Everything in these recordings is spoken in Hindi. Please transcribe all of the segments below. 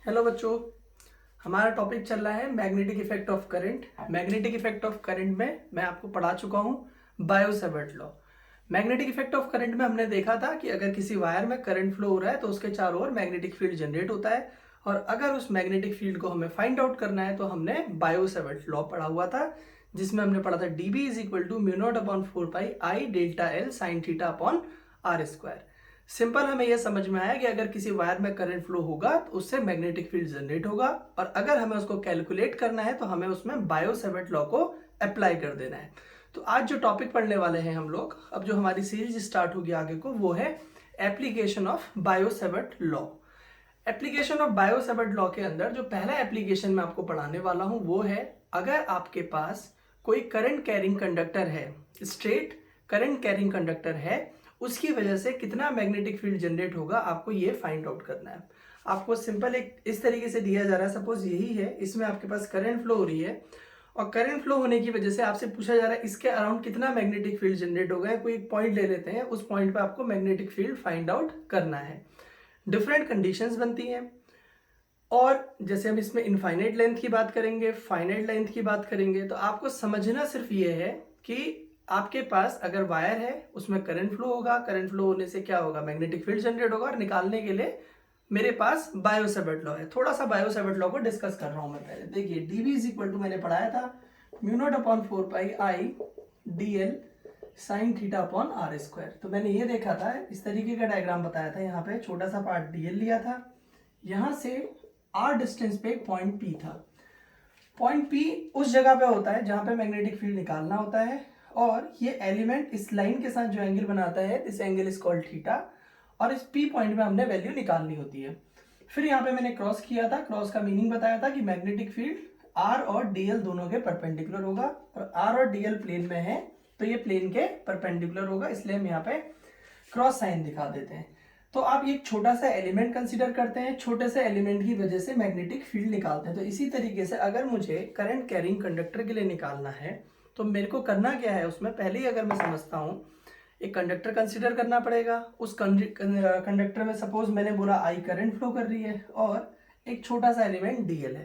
हेलो बच्चों, हमारा टॉपिक चल रहा है magnetic effect of current. Magnetic effect of current में मैं आपको पढ़ा चुका हूँ Biot-Savart law. Magnetic effect of current में हमने देखा था कि अगर किसी वायर में करंट फ्लो हो रहा है तो उसके चारों ओर मैग्नेटिक फील्ड जनरेट होता है, और अगर उस मैग्नेटिक फील्ड को हमें फाइंड आउट करना है तो हमने बायो-सेवर्ट लॉ पढ़ा हुआ था, जिसमें हमने पढ़ा था dB is equal to mu naught upon 4 pi I delta L sine theta upon R square. Simple हमें यह समझ में आया कि अगर किसी वायर में करंट फ्लो होगा तो उससे मैग्नेटिक फील्ड जनरेट होगा, और अगर हमें उसको कैलकुलेट करना है तो हमें उसमें बायो-सेवर्ट लॉ को अप्लाई कर देना है। तो आज जो टॉपिक पढ़ने वाले हैं हम लोग, अब जो हमारी सीरीज स्टार्ट होगी आगे को, वो है application of Biot-Savart law. Application of Biot-Savart law के अंदर जो पहला एप्लीकेशन मैं आपको पढ़ाने वाला हूं वो है, अगर आपके पास कोई करंट कैरिंग कंडक्टर है, स्ट्रेट करंट कैरिंग कंडक्टर है, उसकी वजह से कितना मैग्नेटिक फील्ड जनरेट होगा, आपको ये फाइंड आउट करना है। आपको सिंपल एक इस तरीके से दिया जा रहा है, सपोज यही है, इसमें आपके पास करंट फ्लो हो रही है, और करंट फ्लो होने की वजह से आपसे पूछा जा रहा है इसके अराउंड कितना मैग्नेटिक फील्ड जनरेट होगा। कोई एक पॉइंट ले लेते हैं, उस पॉइंट पे आपको मैग्नेटिक फील्ड फाइंड आउट करना है। डिफरेंट कंडीशंस बनती हैं, और जैसे हम इसमें इनफाइनाइट लेंथ की बात करेंगे, फाइनाइट लेंथ की बात करेंगे, तो आपको समझना सिर्फ ये है कि आपके पास अगर वायर है उसमें करंट फ्लो होगा, करंट फ्लो होने से क्या होगा, मैग्नेटिक फील्ड जनरेट होगा, और निकालने के लिए मेरे पास बायो-सेवर्ट लॉ है। थोड़ा सा बायो-सेवर्ट लॉ को डिस्कस कर रहा हूं मैं पहले। देखिए dB इज इक्वल टू, मैंने पढ़ाया था mu naught upon 4 pi I D L sine theta upon R square. तो मैंने ये देखा था, इस तरीके का डायग्राम बताया था, यहाँ पे छोटा सा पार्ट dl लिया था, यहां से r डिस्टेंस पे एक पॉइंट P था। पॉइंट P उस जगह पे होता है जहां पे मैग्नेटिक फील्ड निकालना होता है, और ये एलिमेंट इस लाइन के साथ जो एंगल बनाता है, this angle is called theta, और इस P पॉइंट में हमने वैल्यू निकालनी होती है। फिर यहाँ पे मैंने क्रॉस किया था, क्रॉस का मीनिंग बताया था कि मैग्नेटिक फील्ड R और DL दोनों के परपेंडिकुलर होगा, और R और DL प्लेन में है तो ये प्लेन के परपेंडिकुलर होगा, इसलिए हम यहाँ पे क्रॉस साइन दिखा देते हैं। तो आप एक छोटा सा एलिमेंट कंसीडर करते हैं, छोटे से एलिमेंट की वजह से मैग्नेटिक फील्ड निकालते हैं। तो इसी तरीके से अगर मुझे करंट कैरिंग कंडक्टर के लिए निकालना है तो मेरे को करना क्या है, उसमें पहले ही अगर मैं समझता हूँ, एक कंडक्टर कंसीडर करना पड़ेगा। उस कंडक्टर में सपोज मैंने बोला आई करंट फ्लो कर रही है, और एक छोटा सा एलिमेंट डीएल है।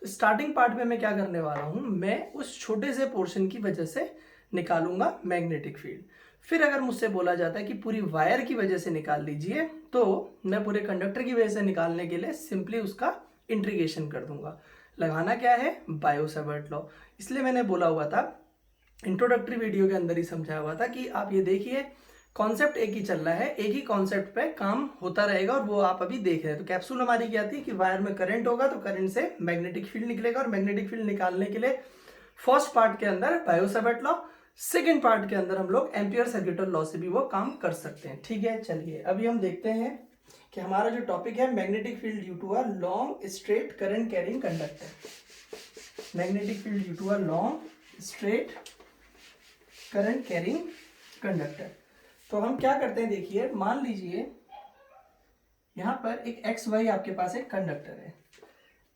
तो स्टार्टिंग पार्ट में मैं क्या करने वाला हूँ, मैं उस छोटे से पोर्शन की वजह से निकालूंगा मैग्नेटिक फील्ड। फिर अगर मुझसे बोला जाता है कि पूरी वायर की वजह से निकाल लीजिए, तो मैं पूरे कंडक्टर की वजह से निकालने के लिए सिंपली उसका इंटीग्रेशन कर दूंगा। लगाना क्या है, बायो-सेवर्ट लॉ। इसलिए मैंने बोला हुआ था, इंट्रोडक्टरी वीडियो के अंदर ही समझाया हुआ था कि आप ये देखिए, कॉन्सेप्ट एक ही चल रहा है, एक ही कॉन्सेप्ट पे काम होता रहेगा, और वो आप अभी देख रहे हैं। तो कैप्सूल हमारी क्या थी कि वायर में करंट होगा तो करंट से मैग्नेटिक फील्ड निकलेगा, और मैग्नेटिक फील्ड निकालने के लिए फर्स्ट पार्ट के अंदर बायो-सेवर्ट लॉ, सेकेंड पार्ट के अंदर हम लोग एम्पियर सर्किटल लॉ से भी वो काम कर सकते हैं। ठीक है, चलिए अभी हम देखते हैं कि हमारा जो टॉपिक है magnetic field due to a long straight current carrying conductor. Magnetic field due to a long straight current carrying conductor. तो हम क्या करते हैं, देखिए मान लीजिए यहां पर एक एक्स वाई आपके पास एक कंडक्टर है,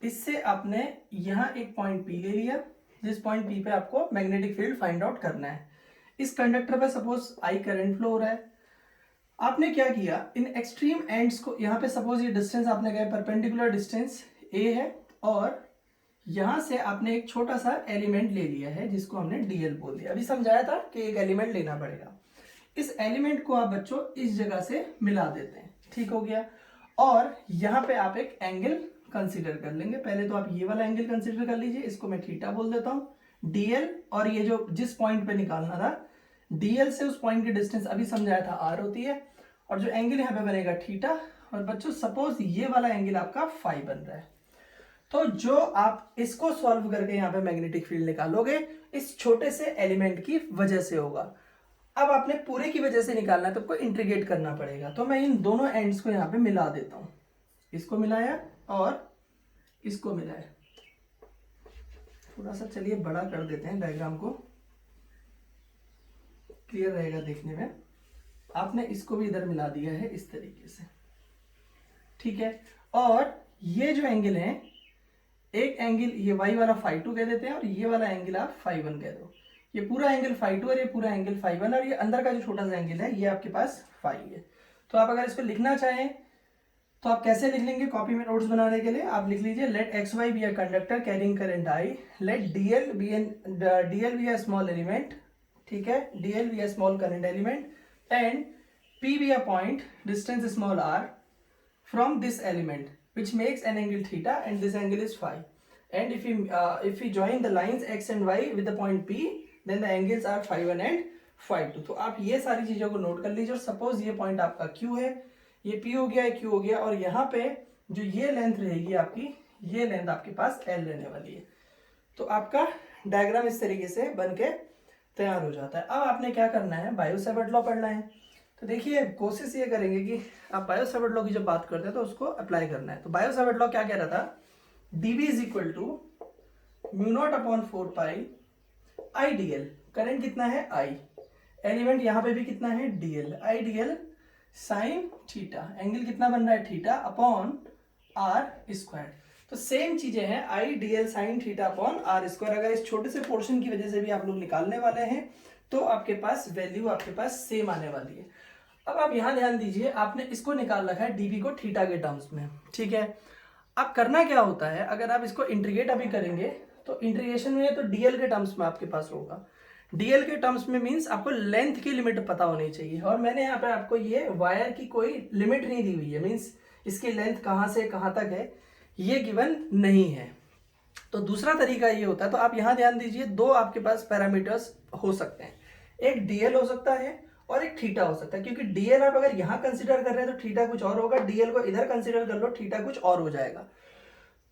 इससे आपने यहां एक पॉइंट पी ले लिया, जिस पॉइंट पी पे आपको मैग्नेटिक फील्ड फाइंड आउट करना है। इस कंडक्टर पे सपोज आई करंट फ्लो हो रहा है, आपने क्या किया, इन एक्सट्रीम एंड्स को, यहाँ पे सपोज ये डिस्टेंस आपने कहा परपेंडिकुलर डिस्टेंस ए है, और यहां से आपने एक छोटा सा एलिमेंट ले लिया है जिसको हमने डीएल बोल दिया। अभी समझाया था कि एक एलिमेंट लेना पड़ेगा, इस एलिमेंट को आप बच्चों इस जगह से मिला देते हैं, ठीक हो गया। और यहाँ पे आप एक एंगल कंसीडर कर लेंगे। पहले तो आप ये वाला एंगल कंसीडर कर लीजिए, इसको मैं थीटा बोल देता हूँ। डीएल और ये जो जिस पॉइंट पे निकालना था, डीएल से उस पॉइंट की डिस्टेंस अभी समझाया था आर होती है, और जो एंगल यहाँ पे बनेगा थीटा। और बच्चों सपोज ये वाला एंगल आपका फाई बन रहा है, तो जो आप इसको सॉल्व करके यहाँ पे मैग्नेटिक फील्ड निकालोगे, इस छोटे से एलिमेंट की वजह से होगा। अब आपने पूरे की वजह से निकालना है तो आपको इंटीग्रेट करना पड़ेगा। तो मैं इन दोनों एंड्स को यहाँ पे मिला देता हूं, इसको मिलाया और इसको मिलाया। थोड़ा सा चलिए बड़ा कर देते हैं डायग्राम को, क्लियर रहेगा देखने में। आपने इसको भी इधर मिला दिया है इस तरीके से, ठीक है। और ये जो एंगल है, एक एंगल ये वाई वाला फाई टू कह देते हैं, और ये वाला एंगल आप फाई वन कह दो। ये पूरा एंगल फाई टू और ये पूरा एंगल फाई वन, और ये अंदर का जो छोटा सा एंगल है ये आपके पास फाई है। तो आप अगर इसको लिखना चाहें तो आप कैसे लिख लेंगे कॉपी में नोट्स बनाने के लिए? आप लिख लीजिए let X Y be a conductor carrying current I, let DL be a small element, ठीक है, DL be a small current element and P be a point distance small R from this element which makes an angle theta and this angle is phi, and if we join the lines x and y with the point P then the angles are phi 1 and phi 2। तो आप ये सारी चीजों को नोट कर लीजिए और सपोज ये पॉइंट आपका Q है, ये P हो गया, ये Q हो गया, और यहाँ पे जो ये लेंथ रहेगी आपकी, ये लेंथ आपके पास L रहने वाली है। तो आपका डायग्राम इस तरीके से बन के तैयार हो जाता है। अब आपने क्या करना है, बायो-सेवर्ट लॉ पढ़ना है। तो देखिए कोशिश ये करेंगे कि आप बायो-सेवर्ट लॉ की जब बात करते हैं तो उसको अप्लाई करना है। तो बायो-सेवर्ट लॉ क्या कह रहा था, dB is equal to mu naught upon 4 pi I D L, current कितना है I, एलिमेंट यहाँ पे भी कितना है DL, I D L sine theta, angle कितना बन रहा है थीटा अपॉन आर स्क्वायर। तो सेम चीजें हैं, I D L sine theta upon R square. अगर इस छोटे से पोर्शन की वजह से भी आप लोग निकालने वाले हैं तो आपके पास वैल्यू आपके पास सेम आने वाली है। अब आप यहां ध्यान दीजिए, आपने इसको निकाल रखा है डीबी को थीटा के टर्म्स में, ठीक है। अब करना क्या होता है, अगर आप इसको इंटीग्रेट अभी करेंगे तो इंटीग्रेशन में तो डीएल के टर्म्स में आपके पास होगा। डीएल के टर्म्स में मींस आपको लेंथ की लिमिट पता होनी चाहिए, और मैंने यहाँ पे आपको ये वायर की कोई लिमिट नहीं दी हुई है, मींस इसकी लेंथ कहाँ से कहाँ तक है ये गिवन नहीं है। तो दूसरा तरीका ये होता है, तो आप यहाँ ध्यान दीजिए, दो आपके पास पैरामीटर्स हो सकते हैं, एक डीएल हो सकता है और एक थीटा हो सकता है, क्योंकि डीएल आप अगर यहाँ कंसीडर कर रहे हैं तो थीटा कुछ और होगा, डीएल को इधर कंसीडर कर लो थीटा कुछ और हो जाएगा।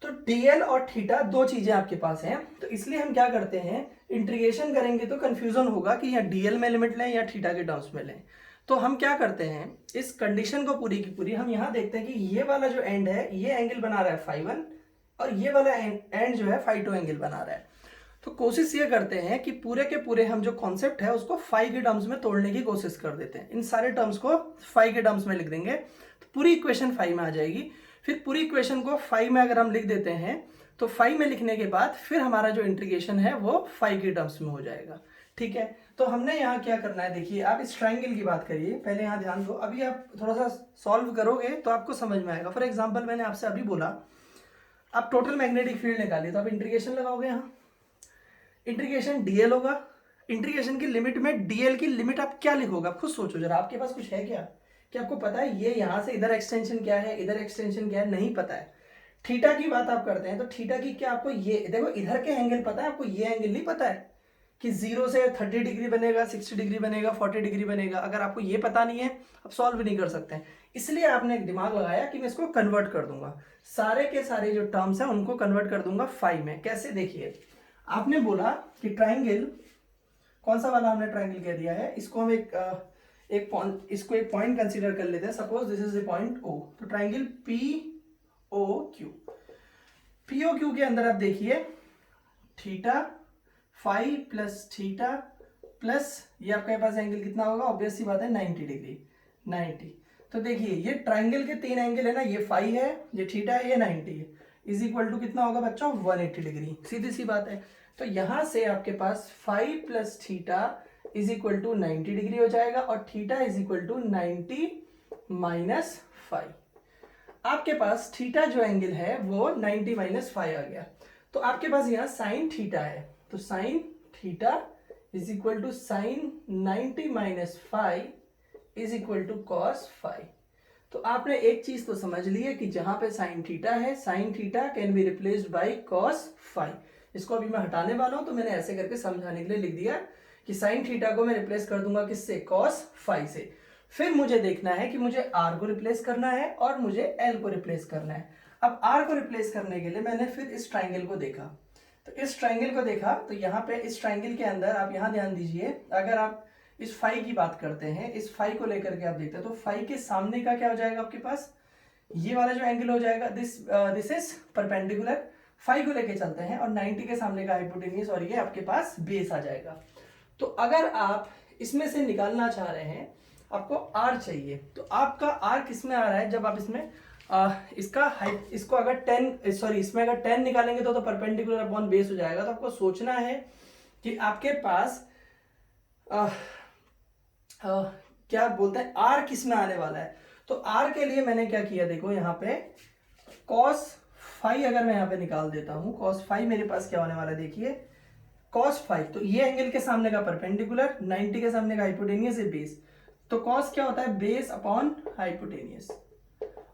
तो डीएल और थीटा दो चीजें आपके पास हैं, तो इसलिए हम क्या करते हैं, इंटीग्रेशन करेंगे तो कंफ्यूजन होगा कि यहाँ डीएल में लिमिट लें या थीटा के टर्म्स में लें। तो हम क्या करते हैं, इस कंडीशन को पूरी की पूरी हम यहाँ देखते हैं कि ये वाला जो एंड है ये एंगल बना रहा है फाई 1 और ये वाला एंड जो है फाई 2 एंगल बना रहा है। तो कोशिश ये करते हैं कि पूरे के पूरे हम जो कॉन्सेप्ट है उसको फाई के टर्म्स में तोड़ने की कोशिश कर देते हैं, इन सारे टर्म्स को फाई के टर्म्स में लिख देंगे तो पूरी इक्वेशन फाई में आ जाएगी। फिर पूरी इक्वेशन को फाई में अगर हम लिख देते हैं तो फाई में लिखने के बाद फिर हमारा जो इंटीग्रेशन है वो फाई के टर्म्स में हो जाएगा, ठीक है। तो हमने यहाँ क्या करना है, देखिए आप इस ट्राइंगल की बात करिए, पहले यहाँ ध्यान दो, अभी आप थोड़ा सा सॉल्व करोगे तो आपको समझ में आएगा। फॉर एग्जाम्पल मैंने आपसे अभी बोला आप टोटल मैग्नेटिक फील्ड निकालिए, तो आप इंटीग्रेशन लगाओगे, यहाँ इंटीग्रेशन डीएल होगा, इंटीग्रेशन की लिमिट में डीएल की लिमिट आप क्या लिखोगे, आप खुद सोचो जरा, आपके पास कुछ है क्या आपको पता है ये यहाँ से इधर एक्सटेंशन क्या है, इधर एक्सटेंशन क्या है, नहीं पता है। थीटा की बात आप करते हैं तो थीटा की क्या आपको ये देखो इधर के एंगल पता है, आपको ये एंगल नहीं पता है कि 0 से 30 डिग्री बनेगा, 60 डिग्री बनेगा, 40 डिग्री बनेगा। अगर आपको ये पता नहीं है आप सॉल्व नहीं कर सकते हैं, इसलिए आपने एक दिमाग लगाया कि मैं इसको कन्वर्ट कर दूंगा, सारे के सारे जो टर्म्स हैं उनको कन्वर्ट कर दूंगा फाई में। कैसे, देखिए आपने बोला कि ट्राइंगल, कौन सा वाला हमने ट्राइंगल कह दिया है, इसको हम एक पॉइंट कंसीडर कर लेते हैं, suppose this is a point O। तो ट्राइंगल POQ, POQ के अंदर आप देखिए theta phi plus theta plus ये आपके पास एंगल कितना होगा, ऑब्वियस सी बात है 90 डिग्री, 90। तो देखिए ये ट्राइंगल के तीन एंगल है ना, ये फाई है, ये थीटा है, ये 90 है, इज इक्वल टू कितना होगा बच्चों 180 डिग्री, सीधी सी बात है। तो यहां से आपके पास phi plus theta is equal to 90 degree हो जाएगा और theta is equal to 90 minus phi. आपके पास थीटा जो एंगल है वो 90 माइनस फाई आ गया, तो आपके पास यहाँ साइन थीटा है, तो sine theta is equal to sine 90 minus phi is equal to cos phi. तो आपने एक चीज तो समझ ली है कि जहां पे साइन थीटा है, sine theta can be replaced by cos phi. इसको अभी मैं हटाने वाला हूं तो मैंने ऐसे करके समझाने के लिए लिख दिया कि साइन थीटा को मैं रिप्लेस कर दूंगा किससे, कॉस फाई से। फिर मुझे देखना है कि मुझे आर को रिप्लेस करना है और मुझे एल को रिप्लेस करना है। अब आर को रिप्लेस करने के लिए मैंने फिर इस ट्राइंगल को देखा, तो इस ट्राइंगल को देखा तो यहाँ पे इस ट्राइंगल के अंदर आप यहाँ ध्यान दीजिए, अगर आप इस फाई की बात करते हैं, इस फाई को लेकर के आप देखते हैं तो फाई के सामने का क्या हो जाएगा आपके पास, ये वाला जो एंगल हो जाएगा दिस इज परपेंडिकुलर, फाई को लेके चलते हैं और 90 के सामने का हाइपोटेन्यूज और ये आपके पास बेस आ जाएगा। तो अगर आप इसमें से निकालना चाह रहे हैं, आपको आर चाहिए, तो आपका आर किस में आ रहा है, जब आप इसमें इसको अगर 10 इसमें अगर 10 निकालेंगे तो परपेंडिकुलर अपॉन बेस हो जाएगा। तो आपको सोचना है कि आपके पास क्या बोलते हैं आर किस में आने वाला है। तो आर के लिए मैंने क्या किया, देखो यहाँ पे cos फाई अगर मैं यहाँ पे निकाल देता हूं, cos फाई मेरे पास क्या होने वाला है, देखिए cos फाई, तो ये एंगल के सामने का परपेंडिकुलर, 90 के सामने का हाइपोटेनियस है बेस, तो cos क्या होता है, बेस अपॉन हाइपोटेनियस।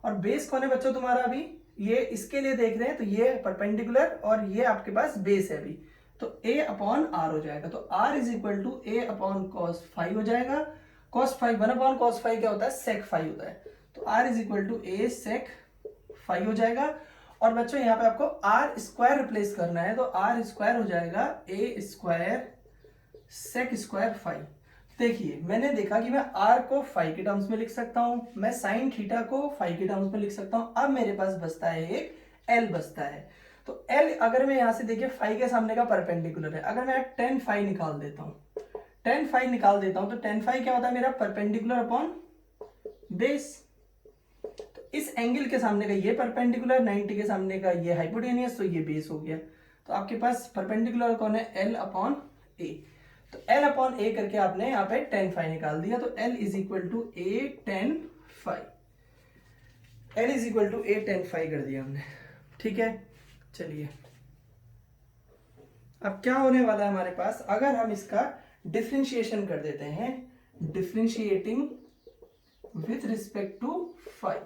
और बेस कौन है बच्चों तुम्हारा, अभी ये इसके लिए देख रहे हैं, तो ये परपेंडिकुलर और ये आपके पास बेस है अभी, तो a अपॉन आर हो जाएगा, तो r is equal to a upon cos phi हो जाएगा। Cos phi 1 upon cos phi क्या होता है, सेक फाई होता है, तो r is equal to a sec phi हो जाएगा। और बच्चों यहाँ पे आपको आर स्क्वायर रिप्लेस करना है, तो आर स्क्वायर हो जाएगा a square sec square phi. देखिए मैंने देखा कि मैं r को फाई के टर्म्स में लिख सकता हूं, मैं साइन थीटा को फाई के टर्म्स में लिख सकता हूं। अब मेरे पास बचता है एक l बचता है, तो l अगर मैं यहां से देखिए फाई के सामने का परपेंडिकुलर है, अगर मैं tan फाई निकाल देता हूं, tan फाई निकाल देता हूं, तो tan फाई क्या होता है मेरा, परपेंडिकुलर अपॉन बेस। तो इस एंगल के सामने का ये परपेंडिकुलर, 90 के सामने का ये हाइपोटेनियस, तो ये बेस हो गया। तो आपके पास परपेंडिकुलर कौन है, l अपॉन a, तो l अपॉन a करके आपने यहाँ पे tan फाई निकाल दिया, तो l is equal to a tan phi, l is equal to a tan phi कर दिया हमने, ठीक है। चलिए अब क्या होने वाला है हमारे पास, अगर हम इसका डिफरेंशिएशन कर देते हैं, differentiating with respect to phi,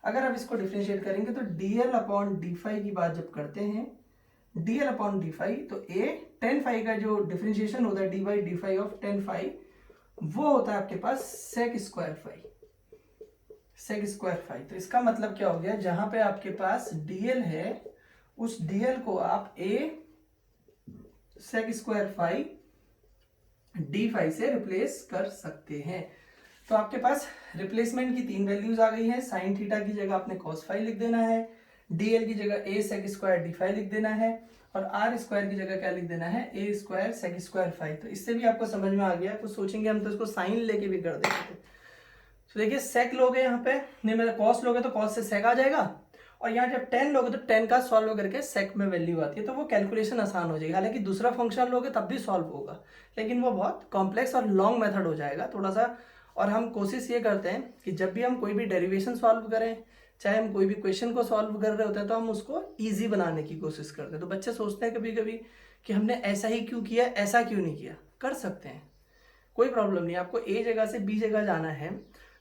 अगर आप इसको डिफरेंशिएट करेंगे तो dl अपॉन डी फाई की बात जब करते हैं, dl अपॉन डी फाई, तो a tan फाई का जो डिफरेंशिएशन होता है d by d phi of tan phi, वो होता है आपके पास sec square phi, sec square phi. तो इसका मतलब क्या हो गया, जहां पे आपके पास dl है, उस dl को आप a sec square phi D phi से रिप्लेस कर सकते हैं। तो आपके पास रिप्लेसमेंट की 3 वैल्यूज आ गई हैं, साइन थीटा की जगह आपने कॉस फाई लिख देना है, dl की जगह a sec square D phi लिख देना है, और r स्क्वायर की जगह क्या लिख देना है, a square sec square phi. तो इससे भी आपको समझ में आ गया, कुछ सोचेंगे हम तो इसको साइन लेके भी कर देंगे। तो देखिए सेक लोगे यहाँ पे, नहीं मतलब कॉस लोगे तो कॉस से सेक आ जाएगा, और यहाँ जब टेन लोगे तो टेन का सॉल्व करके सेक में वैल्यू आती है, तो वो कैलकुलेशन आसान हो जाएगी। हालांकि दूसरा फंक्शन लोगे तब भी सॉल्व होगा, लेकिन वो बहुत कॉम्प्लेक्स और लॉन्ग मेथड हो जाएगा थोड़ा सा। और हम कोशिश ये करते हैं कि जब भी हम कोई भी डेरिवेशन सॉल्व करें, चाहे हम कोई भी क्वेश्चन को सॉल्व कर रहे होते हैं, तो हम उसको ईजी बनाने की कोशिश करते हैं। तो बच्चे सोचते हैं कभी कभी कि हमने ऐसा ही क्यों किया, ऐसा क्यों नहीं किया, कर सकते हैं, कोई प्रॉब्लम नहीं। आपको ए जगह से बी जगह जाना है,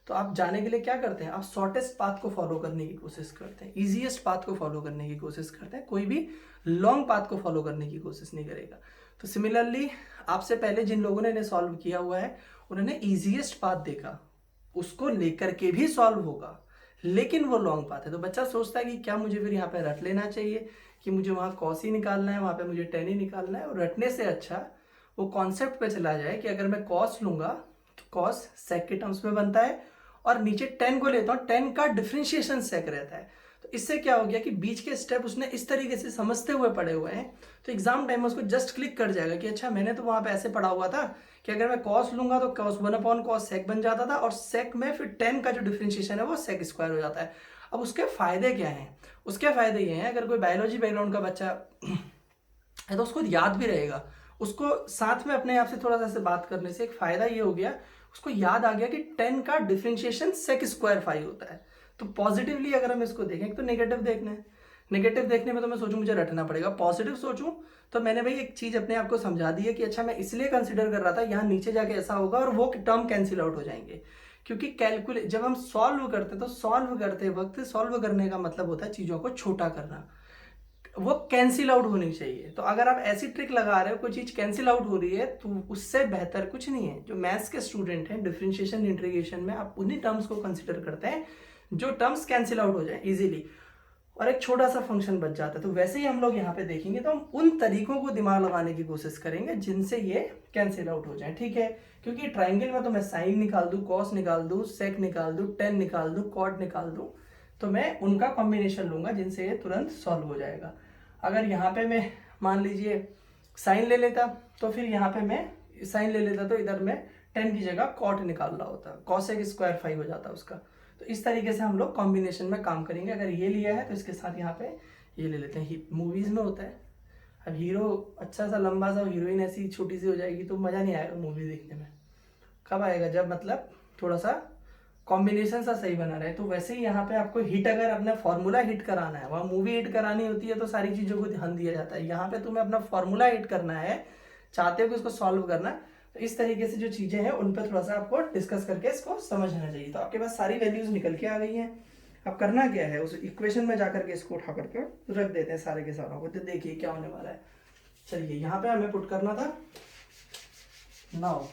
तो आप जाने के लिए क्या करते हैं, आप शॉर्टेस्ट पाथ को फॉलो करने की कोशिश करते हैं, इजीएस्ट पाथ को फॉलो करने की कोशिश करते हैं, कोई भी लॉन्ग पाथ को फॉलो करने की कोशिश नहीं करेगा। तो सिमिलरली आपसे पहले जिन लोगों ने इन्हें सॉल्व किया हुआ है, उन्होंने इजीएस्ट पाथ देखा, उसको लेकर के भी सॉल्व होगा, लेकिन वो लॉन्ग पाथ है। तो बच्चा सोचता है कि क्या मुझे फिर यहाँ पे रट लेना चाहिए कि मुझे वहाँ कॉस ही निकालना है, वहाँ पे मुझे टेन ही निकालना है, और रटने से अच्छा वो कॉन्सेप्ट पे चला जाए कि अगर मैं कॉस लूंगा तो कॉस सेक के टर्म्स में बनता है, और नीचे टेन को लेता हूँ, टेन का डिफरेंशिएशन सेक रहता है। तो इससे क्या हो गया कि बीच के स्टेप उसने इस तरीके से समझते हुए पढ़े हुए हैं, तो एग्जाम टाइम में उसको जस्ट क्लिक कर जाएगा कि अच्छा मैंने तो वहां पे ऐसे पढ़ा हुआ था कि अगर मैं कॉस लूंगा तो कॉस 1 अपॉन कॉस सेक बन जाता था, और सेक में फिर टेन का जो डिफरेंशिएशन है वो सेक स्क्वायर हो जाता है। अब उसके फायदे क्या हैं, उसके फायदे ये हैं, अगर कोई बायोलॉजी बैकग्राउंड का बच्चा है तो उसको याद भी रहेगा, उसको साथ में अपने आप से थोड़ा सा बात करने से एक फायदा ये हो गया, उसको याद आ गया कि 10 का डिफरेंशिएशन सेक स्क्वायर फाई होता है। तो पॉजिटिवली अगर हम इसको देखें, तो नेगेटिव देखना है, नेगेटिव देखने में तो मैं सोचूं मुझे रटना पड़ेगा, पॉजिटिव सोचूं तो मैंने भाई एक चीज अपने आप को समझा दी है कि अच्छा मैं इसलिए कंसिडर कर रहा था, यहाँ नीचे जाके ऐसा होगा, और वो टर्म कैंसिल आउट हो जाएंगे। क्योंकि कैलकुलेट जब हम सॉल्व करते हैं, तो सॉल्व करते वक्त सॉल्व करने का मतलब होता है चीजों को छोटा करना, वो कैंसिल आउट होनी चाहिए। तो अगर आप ऐसी ट्रिक लगा रहे हो, कोई चीज कैंसिल आउट हो रही है, तो उससे बेहतर कुछ नहीं है। जो मैथ्स के स्टूडेंट हैं, डिफरेंशिएशन इंटीग्रेशन में आप उन्हीं टर्म्स को कंसिडर करते हैं जो टर्म्स कैंसिल आउट हो जाए इजीली, और एक छोटा सा फंक्शन बच जाता है। तो वैसे ही हम लोग यहाँ पे देखेंगे, तो हम उन तरीकों को दिमाग लगाने की कोशिश करेंगे जिनसे ये कैंसिल आउट हो जाए, ठीक है। क्योंकि ट्राइंगल में तो मैं साइन निकाल दूं, कॉस निकाल दूं, सेक निकाल दूं, टेन निकाल दूं, कॉट निकाल दूं, तो मैं उनका कॉम्बिनेशन लूंगा जिनसे ये तुरंत सॉल्व हो जाएगा। अगर यहाँ पे मैं मान लीजिए साइन ले लेता, तो फिर यहाँ पे मैं साइन ले लेता, तो इधर मैं टेन की जगह कॉट निकाल रहा होता, कॉसेक स्क्वायर फाई हो जाता उसका। तो इस तरीके से हम लोग कॉम्बिनेशन में काम करेंगे। अगर ये लिया है तो इसके साथ यहाँ पे ये ले लेते हैं, मूवीज में होता है, अब हीरो अच्छा सा लंबा सा, हीरोइन ऐसी छोटी सी हो जाएगी तो मजा नहीं आएगा मूवी देखने में। कब आएगा, जब मतलब थोड़ा सा कॉम्बिनेशन सा सही बना रहे। तो वैसे ही यहाँ पे आपको हिट, अगर अपना फॉर्मूला हिट कराना है, वहाँ मूवी हिट करानी होती है तो सारी चीज़ों को ध्यान दिया जाता है। यहाँ पे तुम्हें अपना फॉर्मूला हिट करना है, चाहते हो कि उसको सॉल्व करना, तो इस तरीके से जो चीज़ें हैं उन पर थोड़ा सा आपको डिस्कस करके इसको समझना चाहिए। तो आपके पास सारी वैल्यूज निकल के आ गई हैं। अब करना क्या है, उस इक्वेशन में जाकर के इसको उठा करके रख देते हैं सारे के सारों को। तो देखिए क्या होने वाला है। चलिए यहाँ पे हमें पुट करना था नाउ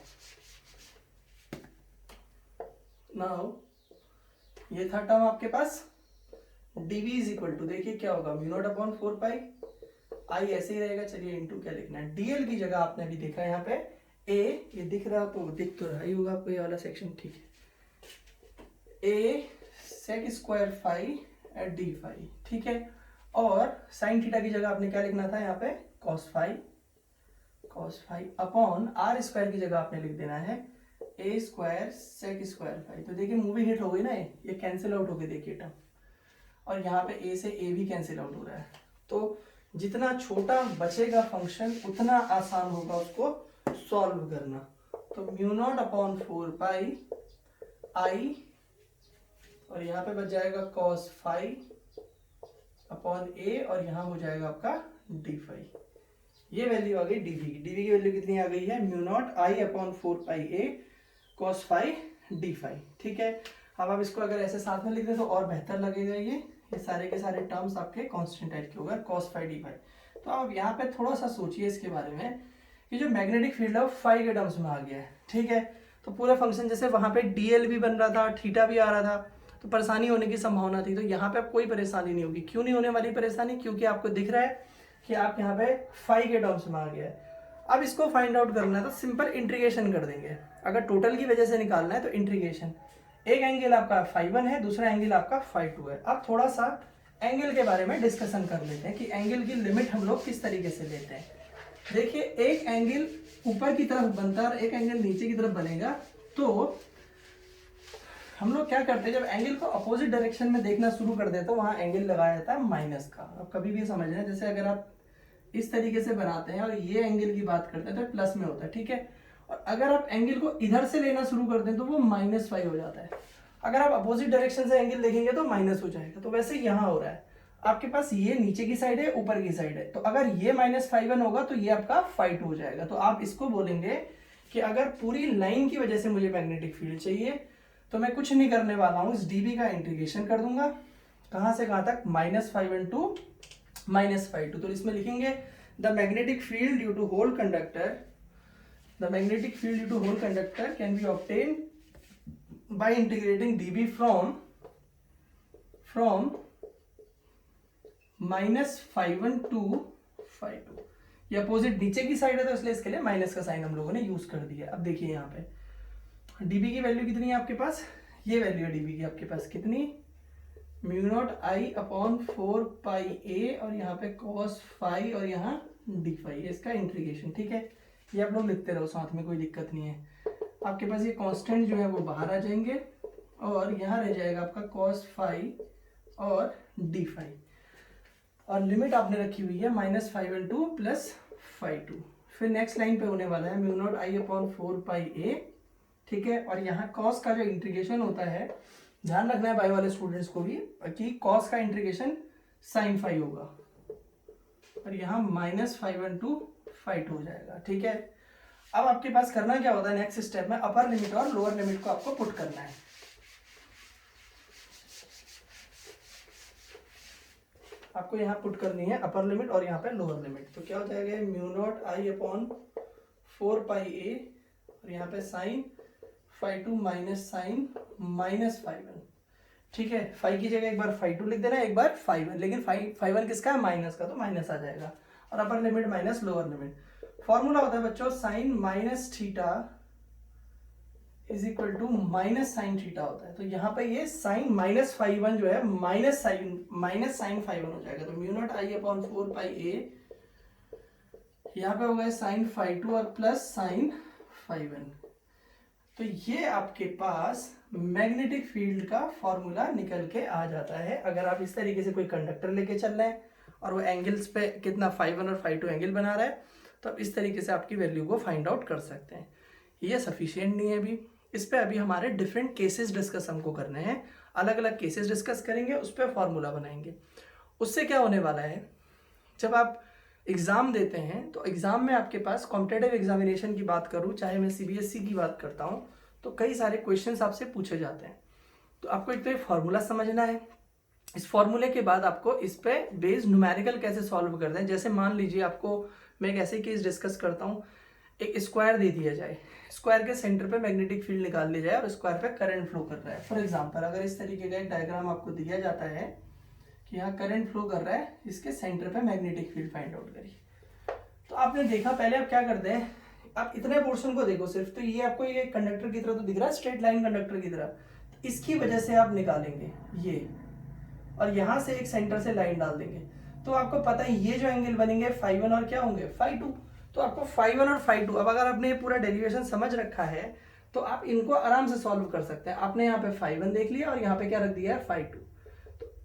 ये था टर्म आपके पास dv इज इक्वल टू, देखिए क्या होगा, म्यू नॉट अपॉन 4 पाई आई ऐसे ही रहेगा। चलिए इनटू क्या लिखना है, dl की जगह आपने अभी देखा है यहाँ पे a, ये दिख रहा तो दिख तो रहा ही होगा आपको ये वाला सेक्शन, ठीक है, a sec square phi at D phi, ठीक है। और साइन थीटा की जगह आपने क्या लिखना था यहाँ पे, cos phi upon R square की जगह आपने लिख देना है a square sec square phi. तो देखिए मूवी हिट हो गई ना, ये कैंसिल आउट हो गई, देखिए टर्म, और यहाँ पे ए से ए भी कैंसिल आउट हो रहा है। तो जितना छोटा बचेगा फंक्शन उतना आसान होगा उसको सॉल्व करना। तो म्यू नॉट अपॉन 4 पाई आई, और यहाँ पे बच जाएगा कॉस फाई अपॉन ए, और यहाँ हो जाएगा आपका डी फाई। ये वैल्यू आ गई डीवी की। डीवी की वैल्यू कितनी आ गई है, mu naught I upon 4 pi A cos phi D phi, ठीक है। अब आप इसको अगर ऐसे साथ में लिख दें तो और बेहतर लगेगा। ये सारे के सारे टर्म्स आपके कांस्टेंट टाइप के होगा, कॉस फाई डी फाई। तो आप यहाँ पे थोड़ा सा सोचिए इसके बारे में कि जो मैग्नेटिक फील्ड है वो फाई के टर्म्स में आ गया है, ठीक है। तो पूरा फंक्शन, जैसे वहाँ पे डीएल भी बन रहा था, थीटा भी आ रहा था, तो परेशानी होने की संभावना थी। तो यहाँ पे अब कोई परेशानी नहीं होगी। क्यों नहीं होने वाली परेशानी, क्योंकि आपको दिख रहा है कि आप यहाँ पे फाई के टर्म्स में आ गया है। अब इसको फाइंड आउट करना है तो सिंपल इंटीग्रेशन कर देंगे। अगर टोटल की वजह से निकालना है तो इंटीग्रेशन, एक एंगल आपका फाई 1 है, दूसरा एंगल आपका फाई 2 है। अब थोड़ा सा एंगल के बारे में डिस्कशन कर लेते हैं कि एंगल की लिमिट हम लोग किस तरीके से लेते हैं। देखिए एक एंगल ऊपर की तरफ बनता है और एक एंगल नीचे की तरफ बनेगा। तो हम लोग क्या करते हैं, जब एंगल को अपोजिट डायरेक्शन में देखना शुरू कर देते तो वहां एंगल लगाया जाता है माइनस का। अब कभी भी समझना, जैसे अगर आप इस तरीके से बनाते हैं और ये एंगल की बात करते हैं तो प्लस में होता है, ठीक है। और अगर आप एंगल को इधर से लेना शुरू कर दें तो वो माइनस फाई हो जाता है। अगर आप अपोजिट डायरेक्शन से एंगल देखेंगे तो माइनस हो जाएगा। तो वैसे यहाँ हो रहा है, आपके पास ये नीचे की साइड है, ऊपर की साइड है। तो अगर ये -φ1 होगा तो ये आपका φ2 हो जाएगा। तो आप इसको बोलेंगे कि अगर पूरी लाइन की वजह से मुझे मैग्नेटिक फील्ड चाहिए तो मैं कुछ नहीं करने वाला हूं, इस dB का इंटीग्रेशन कर दूंगा। कहां से कहां तक, -φ1 टू -φ2। तो इसमें लिखेंगे the magnetic field due to whole conductor, the magnetic field due to whole conductor can be obtain by integrating dB from -φ1 to φ2। ये अपोजिट नीचे की साइड है तो इसलिए इसके लिए माइनस का साइन हम लोगों ने यूज कर दिया। अब देखिए यहाँ पे dB की वैल्यू कितनी है आपके पास, ये वैल्यू है dB की आपके पास कितनी, mu naught I upon 4 pi a, और यहाँ पे cos फाई और यहाँ डी फाई, इसका इंटीग्रेशन, ठीक है। ये आप लोग लिखते रहो साथ में, कोई दिक्कत नहीं है। आपके पास ये कांस्टेंट जो है वो बाहर आ जाएंगे और यहाँ रह जाएगा आपका cos फाई और डी फाई, और लिमिट आपने रखी हुई है -φ1 टू +φ2। फिर नेक्स्ट लाइन पे होने वाला है mu naught I upon 4 pi ए, ठीक है। और यहाँ cos का जो इंटीग्रेशन होता है, ध्यान रखना है बायो वाले स्टूडेंट्स को भी कि cos का इंटीग्रेशन sin फाई होगा, और यहाँ -φ1 टू φ2 हो जाएगा, ठीक है। अब आपके पास करना क्या होता है, नेक्स्ट स्टेप में अपर लिमिट और लोअर लिमिट को आपको पुट करना है। आपको यहाँ पुट करनी है अपर लिमिट और यहाँ पे लोअर लिमिट। तो क्या हो जाएगा, mu naught I upon 4 pi a, और यहाँ पे साइन φ2 माइनस साइन -φ1, ठीक है। फाई की जगह एक बार φ2 लिख देना, एक बार φ1, लेकिन φ1 किसका है, माइनस का, तो माइनस आ जाएगा। और upper limit minus lower limit, formula होता है बच्चों sine minus theta is equal to minus sine theta होता है। तो यहाँ पे ये साइन -φ1 जो है माइनस साइन φ1 हो जाएगा। तो mu naught I upon 4 pi ए, यहाँ पे हो गया साइन φ2 और प्लस साइन φ1। तो ये आपके पास मैग्नेटिक फील्ड का फॉर्मूला निकल के आ जाता है। अगर आप इस तरीके से कोई कंडक्टर लेके चल रहे हैं और वो एंगल्स पे कितना φ1 और φ2 एंगल बना रहा है, तो आप इस तरीके से आपकी वैल्यू को फाइंड आउट कर सकते हैं। ये सफिशिएंट नहीं है अभी, इस पे अभी हमारे डिफरेंट केसेस डिस्कस हमको करने हैं, अलग अलग केसेस डिस्कस करेंगे, उस पर फॉर्मूला बनाएंगे। उससे क्या होने वाला है, जब आप एग्ज़ाम देते हैं तो एग्ज़ाम में आपके पास कॉम्पिटेटिव एग्जामिनेशन की बात करूँ, चाहे मैं CBSE की बात करता हूँ, तो कई सारे क्वेश्चंस आपसे पूछे जाते हैं। तो आपको एक तो ये फार्मूला समझना है, इस फार्मूले के बाद आपको इस पे बेस्ड न्यूमेरिकल कैसे सॉल्व करते हैं। जैसे मान लीजिए आपको मैं एक ऐसे केस डिस्कस करता हूँ, एक स्क्वायर दे दिया जाए, स्क्वायर के सेंटर पे मैग्नेटिक फील्ड निकाल लिया जाए और स्क्वायर पे करंट फ्लो कर रहा है। फॉर एग्जांपल अगर इस तरीके का एक डायग्राम आपको दिया जाता है कि यहाँ करंट फ्लो कर रहा है, इसके सेंटर पे मैग्नेटिक फील्ड फाइंड आउट करिए। तो आपने देखा, पहले आप क्या करते हैं, आप इतने पोर्शन को देखो सिर्फ, तो ये आपको ये कंडक्टर की तरह तो दिख रहा है, स्ट्रेट लाइन कंडक्टर की तरह, तो इसकी वजह से आप निकालेंगे ये, और यहां से एक सेंटर से लाइन डाल देंगे। तो आपको पता है ये जो एंगल बनेंगे φ1 और क्या होंगे φ2। तो आपको φ1 और φ2, अब अगर आपने ये पूरा डेरिवेशन समझ रखा है तो आप इनको आराम से सॉल्व कर सकते हैं। आपने यहाँ पे φ1 देख लिया और यहाँ पे क्या रख दिया है φ2।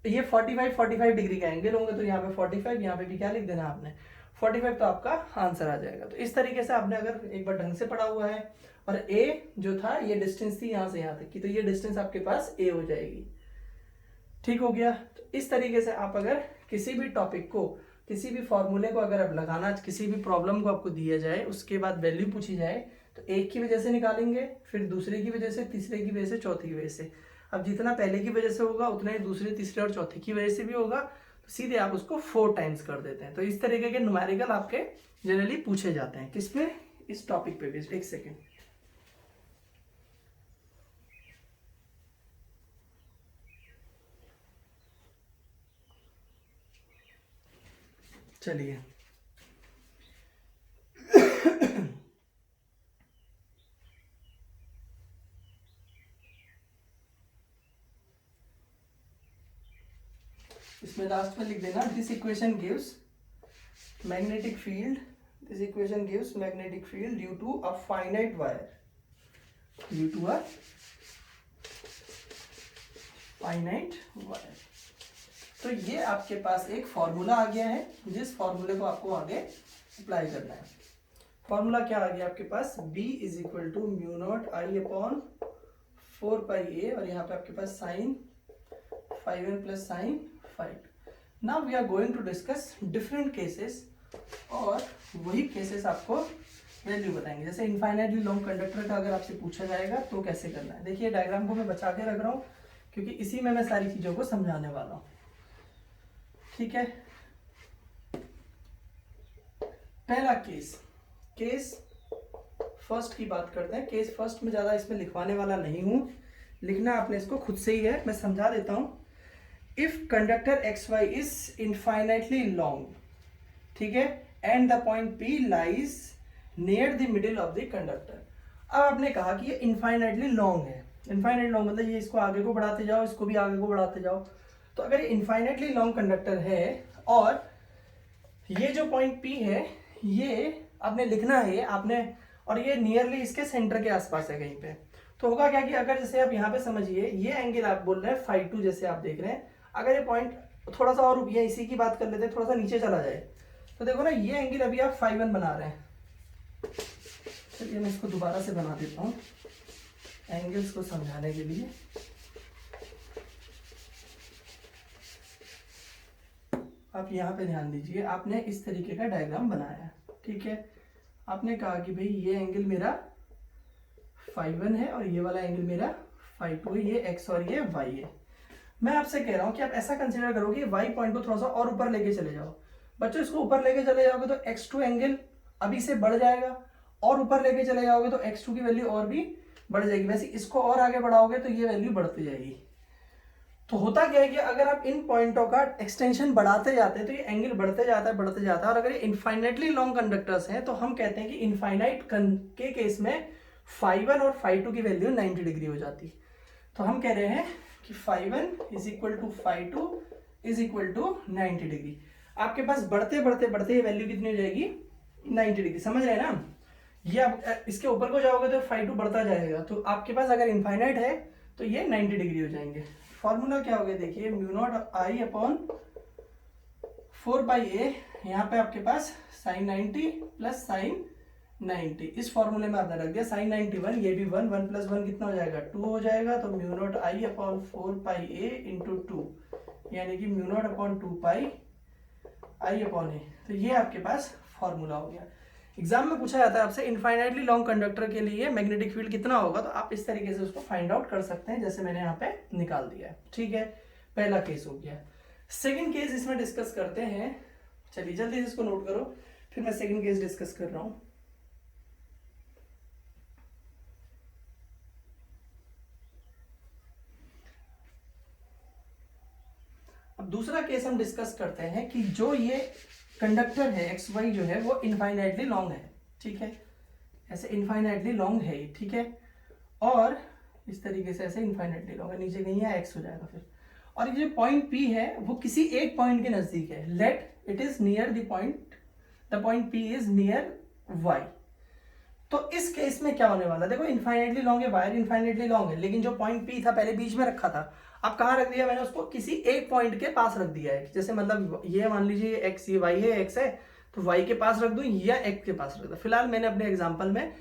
तो ये 45 डिग्री का एंगल होंगे, तो यहाँ पे 45, यहाँ पे भी क्या लिख देना आपने 45, तो आपका आंसर आ जाएगा। तो इस तरीके से आपने अगर एक बार ढंग से पढ़ा हुआ है, और a जो था ये डिस्टेंस थी यहाँ से यहाँ तक की, तो ये डिस्टेंस आपके पास a हो जाएगी। ठीक हो गया। तो इस तरीके से आप अगर किसी भी टॉपिक को, किसी भी फॉर्मूले को अगर आप लगाना, किसी भी प्रॉब्लम को आपको दिया जाए, उसके बाद वैल्यू पूछी जाए, तो एक की वजह से निकालेंगे, फिर दूसरे की वजह से, तीसरे की वजह से, चौथी की वजह से। अब जितना पहले की वजह से होगा उतना ही दूसरे, तीसरे और चौथी की वजह से भी होगा, तो सीधे आप उसको 4 टाइम्स कर देते हैं। तो इस तरीके के न्यूमेरिकल आपके जनरली पूछे जाते हैं। किस पे? इस टॉपिक पे भी। एक सेकेंड, चलिए इसमें लास्ट में लिख देना, this equation gives magnetic field, this equation gives magnetic field due to a finite wire, due to a finite wire. तो ये आपके पास एक फॉर्मूला आ गया है, जिस फॉर्मूले को आपको आगे अप्लाई करना है। फॉर्मूला क्या आ गया आपके पास, B is equal to mu naught I upon 4πa, और यहाँ पे आपके पास sine φ1 plus sine φ2। Now we are going to discuss different cases, और वही केसेस आपको वैल्यू बताएंगे। जैसे इनफाइनाइटली लॉन्ग कंडक्टर का अगर आपसे पूछा जाएगा तो कैसे करना है। देखिए डायग्राम को मैं बचा के रख रहा हूँ, क्योंकि इसी में मैं सारी चीजों को समझाने वाला हूँ। ठीक है, पहला केस, केस फर्स्ट की बात करते हैं। केस फर्स्ट में ज्यादा इसमें लिखवाने वाला नहीं हूं, लिखना आपने इसको खुद से ही है, मैं समझा देता हूं। If conductor XY is infinitely long, ठीक है, and the point P lies near the middle of the conductor. अब आपने कहा कि ये इनफाइनाइटली लॉन्ग है, इनफाइनाइट लॉन्ग मतलब ये इसको आगे को बढ़ाते जाओ, इसको भी आगे को बढ़ाते जाओ। तो अगर ये इनफाइनाइटली लॉन्ग कंडक्टर है और ये जो पॉइंट P है ये आपने लिखना है आपने, और ये नियरली इसके सेंटर के आसपास है कहीं पे, तो होगा क्या कि अगर जैसे आप यहाँ पे समझिए ये एंगल आप बोल रहे हैं φ2, जैसे आप देख रहे हैं, अगर ये पॉइंट थोड़ा सा और रुकिए, इसी की बात कर लेते हैं, थोड़ा सा नीचे चला जाए, तो देखो ना ये एंगल अभी आप φ1 बना रहे हैं। चलिए मैं इसको दोबारा से बना देता हूँ एंगल्स को समझाने के लिए। आप यहाँ पे ध्यान दीजिए, आपने इस तरीके का डायग्राम बनाया है, ठीक है। आपने कहा कि भाई ये एंगल मेरा φ1 है और ये वाला एंगल मेरा φ2 है, ये x और ये y है। मैं आपसे कह रहा हूँ कि आप ऐसा कंसीडर करो कि y पॉइंट को थोड़ा सा और ऊपर लेके चले जाओ। बच्चों इसको ऊपर लेके चले जाओगे तो x2 एंगल अभी से बढ़ जाएगा, और ऊपर लेके चले जाओगे तो x2 की वैल्यू और भी बढ़ जाएगी। वैसे इसको और आगे बढ़ाओगे तो ये वैल्यू बढ़ती जाएगी। तो होता क्या है कि अगर आप इन पॉइंटों का एक्सटेंशन बढ़ाते जाते हैं तो ये एंगल बढ़ते जाता है, बढ़ते जाता है। और अगर ये इनफाइनाइटली लॉन्ग कंडक्टर्स हैं तो हम कहते हैं कि इनफाइनाइट के केस में φ1 और φ2 की वैल्यू 90 डिग्री हो जाती है। तो हम कह रहे हैं कि φ1 is equal to φ2 is equal to 90 degree. आपके पास बढ़ते बढ़ते बढ़ते ये वैल्यू कितनी हो जाएगी, 90 डिग्री। समझ रहे हैं ना, ये आप इसके ऊपर को जाओगे तो φ2 बढ़ता जाएगा, तो आपके पास अगर इनफाइनाइट है तो ये 90 डिग्री हो जाएंगे। फॉर्मूला क्या हो गया, देखिए mu naught I upon 4πa, यहाँ पे आपके पास साइन 90 प्लस साइन 90। इस फॉर्मूले में आपने रख दिया साइन 91, ये भी 1, 1 प्लस 1 कितना हो जाएगा 2 हो जाएगा, तो mu naught I upon 4 pi a into 2, यानी कि म्यू नॉट अपॉन 2 पाई आई अपॉन ए। तो ये आपके पास फॉर्मूला हो गया। एग्जाम में पूछा जाता है आपसे इनफाइनाइटली लॉन्ग कंडक्टर के लिए मैग्नेटिक फील्ड कितना होगा, तो आप इस तरीके से उसको फाइंड आउट कर सकते हैं, जैसे मैंने यहाँ पे निकाल दिया है। ठीक है, पहला केस हो गया। सेकंड केस इसमें डिस्कस करते हैं। चलिए जल्दी से इसको नोट करो, फिर मैं सेकंड केस डिस्कस कर रहा हूं। अब दूसरा केस हम डिस्कस करते हैं कि जो ये कंडक्टर है एक्स वाई जो है वो इनफाइनाइटली लॉन्ग है। ठीक है, ऐसे इनफाइनाइटली लॉन्ग है ये। ठीक है, और इस तरीके से ऐसे इनफाइनाइटली लॉन्ग है, नीचे कहीं है एक्स हो जाएगा फिर। और ये जो पॉइंट पी है वो किसी एक पॉइंट के नजदीक है, let it is near the point P is near Y. तो इस केस में क्या होने वाला, देखो इनफाइनाइटली लॉन्ग है, वायर इनफाइनाइटली लॉन्ग है, लेकिन जो पॉइंट पी था पहले बीच में रखा था, अब कहाँ रख दिया मैंने उसको, किसी एक पॉइंट के पास रख दिया है। जैसे मतलब ये मान लीजिए एक्स, ये वाई है, एक्स है, तो वाई के पास रख दूं या एक्स के पास रख दूं। फिलहाल मैंने अपने एग्जाम्पल में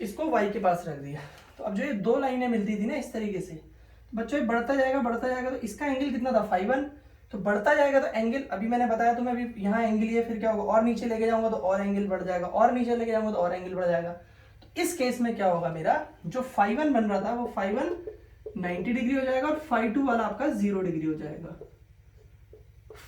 इसको वाई के पास रख दिया। तो अब जो ये दो लाइनें मिलती थी ना इस तरीके से, बच्चों ये बढ़ता जाएगा, तो इसका एंगल कितना था 5 तो बढ़ता जाएगा तो एंगल, अभी मैंने बताया तुम्हें, अभी यहाँ एंगल ये, फिर क्या होगा और नीचे लेके जाऊंगा तो और एंगल बढ़ जाएगा, और नीचे लेके जाऊंगा तो और एंगल बढ़ जाएगा। तो इस केस में क्या होगा, मेरा जो φ1 बन रहा था वो φ1 90 डिग्री हो जाएगा और φ2 वाला आपका 0 डिग्री हो जाएगा।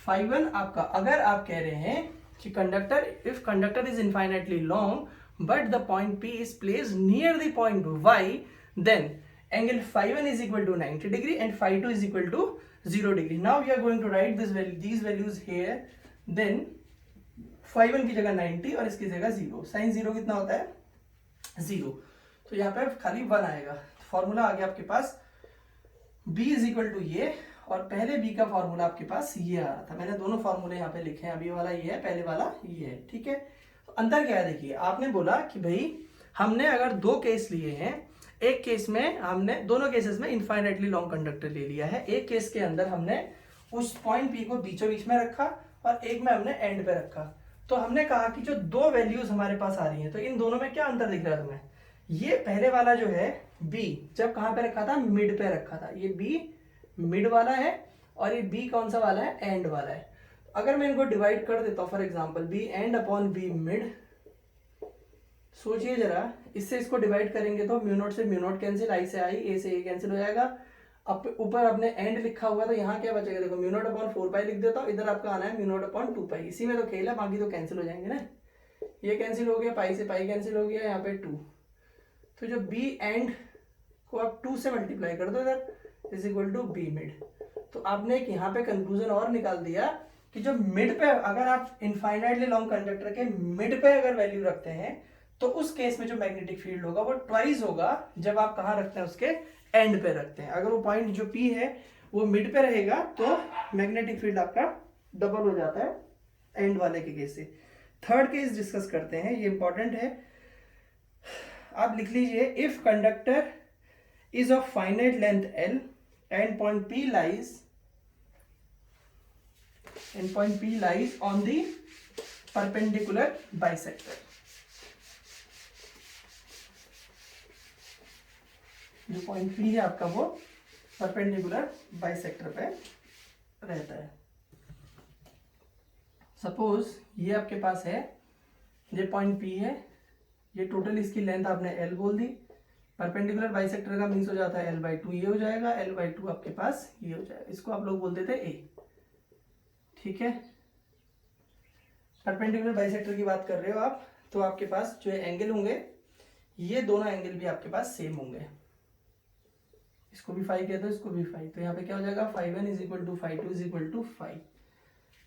φ1 आपका, अगर आप कह रहे हैं कि conductor, if conductor is infinitely long but the point P is placed near the point Y, then angle φ1 is equal to 90 degree and φ2 is equal to 0 degree. Now we are going to write these values here. Then φ1 की जगह 90 और इसकी जगह 0। साइन 0 कितना होता है 0, तो यहाँ पे खाली 1 आएगा। फॉर्मूला आ गया आपके पास B इज इक्वल टू ये, और पहले B का फॉर्मूला आपके पास ये आ रहा था। मैंने दोनों फॉर्मूले यहाँ पे लिखे हैं, अभी वाला ये है, पहले वाला ये है। ठीक है, तो अंतर क्या है देखिए, आपने बोला कि भाई हमने अगर दो केस लिए हैं, एक केस में हमने दोनों केसेस में इनफाइनाइटली लॉन्ग कंडक्टर ले लिया है, एक केस के अंदर हमने उस पॉइंट P को बीचों बीच में रखा और एक में हमने एंड पे रखा। तो हमने कहा कि जो दो वैल्यूज हमारे पास आ रही हैं, तो इन दोनों में क्या अंतर दिख रहा है तुम्हें, ये पहले वाला जो है B जब कहां पे रखा था, मिड पे रखा था, ये B मिड वाला है और ये B कौन सा वाला है, एंड वाला है। अगर मैं इनको डिवाइड कर देता हूं, for example B and upon B mid, सोचिए जरा, इससे इसको डिवाइड करेंगे तो म्यू नॉट से म्यू नॉट कैंसिल, आई से आई, ए से ए कैंसिल हो जाएगा। अब ऊपर अपने एंड लिखा हुआ, तो यहाँ क्या बचेगा, देखो म्यू नॉट अपॉन 4 पाई लिख देता हूँ, इधर आपका आना है म्यू नॉट अपॉन 2 पाई। इसी में तो खेल है, बाकी तो कैंसिल हो जाएंगे ना, ये कैंसिल हो गया, पाई से पाई कैंसिल हो गया, यहाँ पे 2। तो जो B एंड को आप 2 से मल्टीप्लाई कर दो इधर, is equal to B mid. तो आपने एक यहाँ पे कंक्लूजन और निकाल दिया कि जो मिड पे, अगर आप इनफाइनाइटली लॉन्ग कंडक्टर के मिड पे अगर वैल्यू रखते हैं, तो उस केस में जो मैग्नेटिक फील्ड होगा वो ट्वाइस होगा जब आप कहाँ रखते हैं, उसके एंड पे रखते हैं। अगर वो पॉइंट जो P है वो मिड पे रहेगा तो मैग्नेटिक फील्ड आपका डबल हो जाता है एंड वाले के केस से। थर्ड केस डिस्कस करते हैं, ये इंपॉर्टेंट है, आप लिख लीजिए, if conductor is of finite length L and point P lies on the perpendicular bisector। जो पॉइंट P है आपका वो परपेंडिकुलर बाइसेक्टर पे रहता है। सपोज ये आपके पास है, ये पॉइंट P है, ये टोटल इसकी लेंथ आपने L बोल दी, परपेंडिकुलर बाइसेक्टर का मीन्स हो जाता है L/2 ये हो जाएगा, L/2 आपके पास ये हो जाएगा, इसको आप लोग बोल देते हैं A। ठीक है, परपेंडिकुलर बाइसेक्टर की बात कर रहे हो आप, तो आपके पास जो एंगल होंगे, ये दोनों एंगल भी आपके पास सेम होंगे, इसको भी फाई कहते हो, इसको भी फाई, तो यहाँ पे क्या हो जाएगा, φ1 is equal to φ2 is equal to phi.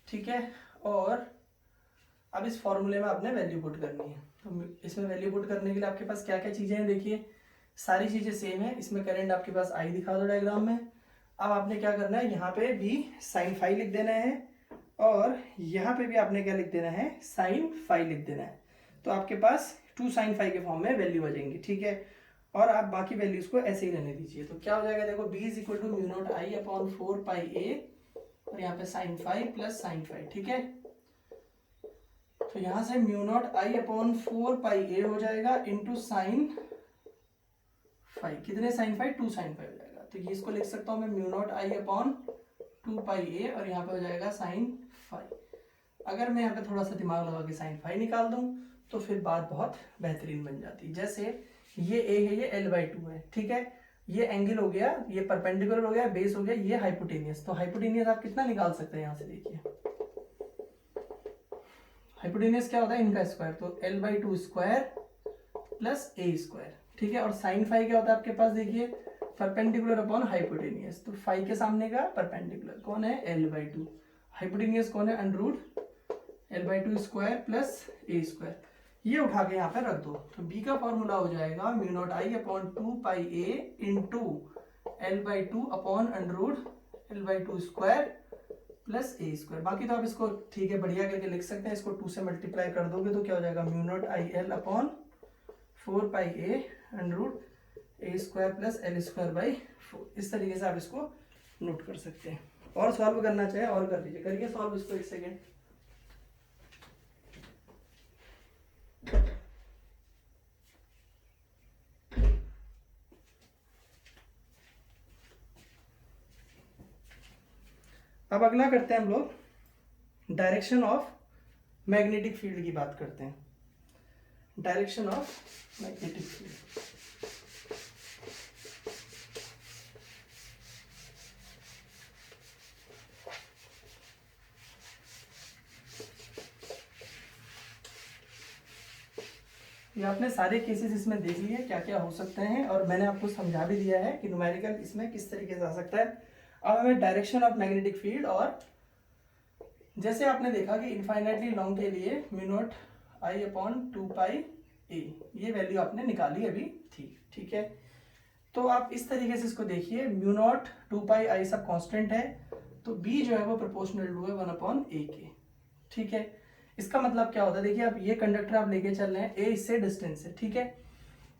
ठीक है, और अब इस फॉर्मूले में आपने वैल्यू पुट करनी है, तो इसमें वैल्यू पुट करने के लिए आपके पास क्या क्या चीजें हैं, देखिए सारी चीजें सेम है। इसमें करंट आपके पास I दिखा दो डायग्राम में। अब आपने क्या करना है, यहाँ पे भी साइन फाई लिख देना है और यहाँ पे भी आपने क्या लिख देना है, साइन फाई लिख देना है। तो आपके पास 2 साइन फाई के फॉर्म में वैल्यू आ जाएंगी। ठीक है, और आप बाकी वैल्यूज को ऐसे ही रहने दीजिए। तो क्या हो जाएगा, देखो B is equal to mu naught I upon 4 pi a और यहाँ पे sine phi plus sine phi. ठीक है, तो तो यहां से mu naught I upon 4 pi a हो जाएगा इंटू साइन फाइव। कितने साइन फाइव? 2 साइन फाइव हो जाएगा। तो ये इसको लिख सकता हूं मैं mu naught I upon 2 pi a और यहाँ पे हो जाएगा साइन फाइव। अगर मैं यहाँ पे थोड़ा सा दिमाग लगा के साइन फाइव निकाल दूं तो फिर बात बहुत बेहतरीन बन जाती। जैसे ये ए है, ये L/2 है, ठीक है। ये एंगल हो गया, ये परपेंडिकुलर हो गया, बेस हो गया, ये हाइपोटेनियस। तो हाइपोटेनियस आप कितना निकाल सकते हैं यहाँ से? देखिए हाइपोटेनियस क्या होता है? इनका स्क्वायर। तो L/2 square plus a square, ठीक है। और साइन फाइव क्या होता है आपके पास? देखिए परपेंडिकुलर अपॉन हाइपोटेनियस। तो फाइव के सामने का परपेंडिकुलर कौन है? L/2। हाइपोटेनियस कौन है? Under L/2 square plus a square. ये उठा के यहाँ पे रख दो। तो बी का फॉर्मूला हो जाएगा mu naught I upon 2 pi a into L/2 upon under L/2 square plus a square. बाकी तो आप इसको ठीक है बढ़िया करके लिख सकते हैं। इसको 2 से मल्टीप्लाई कर दोगे तो क्या हो जाएगा? Mu naught I L upon 4 pi A under A square plus L square by 4। इस तरीके से आप इसको नोट कर सकते हैं। और सॉल्व करना चाहे और कर लीजिए, करिए सॉल्व इसको। 1 सेकेंड। अब अगला करते हैं हम लोग डायरेक्शन ऑफ मैग्नेटिक फील्ड की बात करते हैं। Direction of magnetic field. ये आपने सारे केसेस इसमें देख लिए क्या क्या हो सकते हैं, और मैंने आपको समझा भी दिया है कि न्यूमेरिकल इसमें किस तरीके से आ सकता है। अब हमें डायरेक्शन ऑफ मैग्नेटिक फील्ड, और जैसे आपने देखा कि इनफाइनाइटली लॉन्ग के लिए mu naught I upon 2 pi ए, ये वैल्यू आपने निकाली अभी थी, ठीक है। तो आप इस तरीके से इसको देखिए, म्यू नॉट 2 पाई आई सब कांस्टेंट है, तो बी जो है वो प्रोपोर्शनल टू है 1/a के, ठीक है। इसका मतलब क्या होता है? देखिए आप ये कंडक्टर आप लेके चल रहे हैं, ए इससे डिस्टेंस है, ठीक है।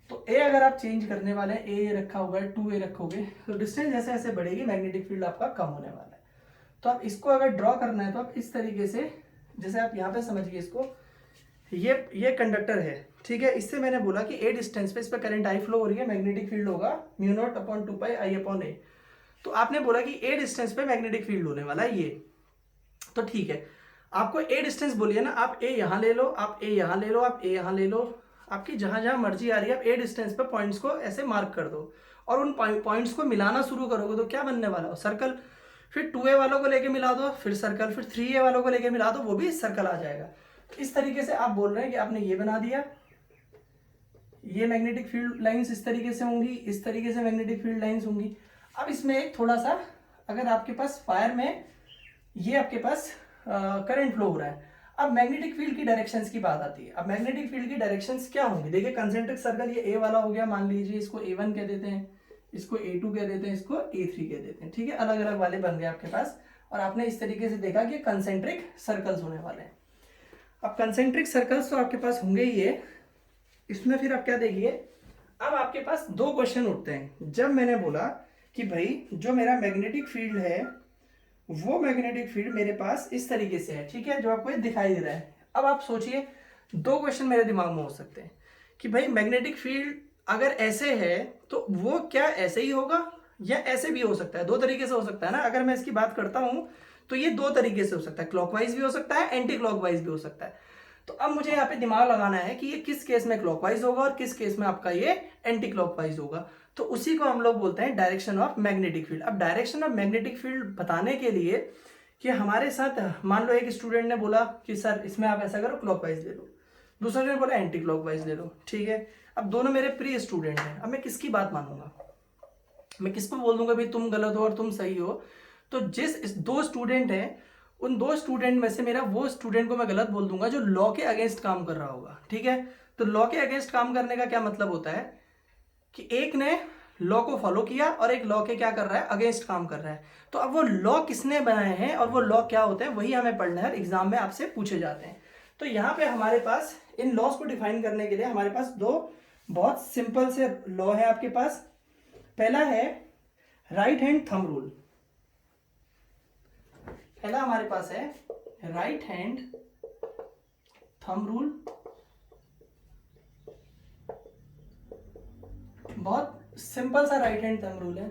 तो ए अगर आप चेंज करने वाले हैं, ए रखा होगा 2a रखोगे, तो डिस्टेंस जैसे जैसे बढ़ेगी मैग्नेटिक फील्ड आपका कम होने वाला है। तो आप इसको अगर ड्रॉ करना है तो आप इस तरीके से, जैसे आप यहाँ पे समझिए इसको, ये कंडक्टर है, ठीक है। इससे मैंने बोला कि ए डिस्टेंस पे इस पर करंट आई फ्लो हो रही है, मैग्नेटिक फील्ड होगा म्यू नॉट अपॉन 2 पाई आई/a। तो आपने बोला कि ए डिस्टेंस पे मैग्नेटिक फील्ड होने वाला है ये, तो ठीक है। आपको ए डिस्टेंस बोलिए ना, आप ए यहाँ ले लो, आप ए यहाँ ले लो, आप ए यहाँ ले लो, आपकी जहां जहां मर्जी आ रही है, आप ए डिस्टेंस पे पॉइंट्स को ऐसे मार्क कर दो और उन पॉइंट्स को मिलाना शुरू करोगे तो क्या बनने वाला हो? सर्कल। फिर 2a वालों को लेके मिला दो, फिर सर्कल, फिर 3a वालों को लेके मिला दो, वो भी सर्कल आ जाएगा। इस तरीके से आप बोल रहे हैं कि आपने ये बना दिया, ये मैग्नेटिक फील्ड लाइंस इस तरीके से होंगी, इस तरीके से मैग्नेटिक फील्ड लाइंस होंगी। अब इसमें एक थोड़ा सा, अगर आपके पास फायर में ये आपके पास करंट फ्लो हो रहा है, अब मैग्नेटिक फील्ड की डायरेक्शंस की बात आती है। अब मैग्नेटिक फील्ड की डायरेक्शंस क्या होंगी? देखिए कंसेंट्रिक सर्कल ये ए वाला हो गया, मान लीजिए इसको A1 कह देते हैं, इसको A2 कह देते हैं, इसको A3 कह देते हैं, ठीक है। अलग अलग वाले बन गए आपके पास, और आपने इस तरीके से देखा कि कंसेंट्रिक सर्कल्स होने वाले हैं। अब कंसेंट्रिक सर्कल्स तो आपके पास होंगे ही है, इसमें फिर आप क्या देखिए, अब आपके पास 2 क्वेश्चन उठते हैं। जब मैंने बोला कि भाई जो मेरा मैग्नेटिक फील्ड है वो मैग्नेटिक फील्ड मेरे पास इस तरीके से है, ठीक है, जो आपको ये दिखाई दे रहा है। अब आप सोचिए 2 क्वेश्चन मेरे दिमाग में हो सकते हैं कि भाई मैग्नेटिक फील्ड अगर ऐसे है तो वो क्या ऐसे ही होगा या ऐसे भी हो सकता है? 2 तरीके से हो सकता है ना। अगर मैं इसकी बात करता हूं तो ये 2 तरीके से हो सकता है, क्लॉकवाइज भी हो सकता है, एंटी क्लॉकवाइज भी हो सकता है। तो अब मुझे यहाँ पे दिमाग लगाना है कि ये किस केस में क्लॉकवाइज होगा और किस केस में आपका ये एंटी क्लॉकवाइज होगा। तो उसी को हम लोग बोलते हैं डायरेक्शन ऑफ मैग्नेटिक फील्ड। अब डायरेक्शन ऑफ मैग्नेटिक फील्ड बताने के लिए कि हमारे साथ मान लो एक स्टूडेंट ने बोला कि सर इसमें आप ऐसा करो क्लॉकवाइज ले लो, दूसरा ने बोला एंटी क्लॉकवाइज ले लो, ठीक है। अब दोनों मेरे प्री स्टूडेंट हैं, अब मैं किसकी बात मानूंगा? मैं किसको बोल दूंगा भाई तुम गलत हो और तुम सही हो? तो जिस 2 स्टूडेंट हैं, उन 2 स्टूडेंट में से मेरा वो स्टूडेंट को मैं गलत बोल दूंगा जो लॉ के अगेंस्ट काम कर रहा होगा, ठीक है। तो लॉ के अगेंस्ट काम करने का क्या मतलब होता है कि एक ने लॉ को फॉलो किया और एक लॉ के क्या कर रहा है? अगेंस्ट काम कर रहा है। तो अब वो लॉ किसने बनाए हैं और वो लॉ क्या होते हैं, वही हमें पढ़ना है, एग्जाम में आपसे पूछे जाते हैं। तो यहाँ पे हमारे पास इन लॉस को डिफाइन करने के लिए हमारे पास 2 बहुत सिंपल से लॉ है आपके पास। पहला है राइट हैंड थंब रूल। पहला हमारे पास है राइट हैंड थंब रूल बहुत सिंपल सा राइट हैंड थंब रूल है।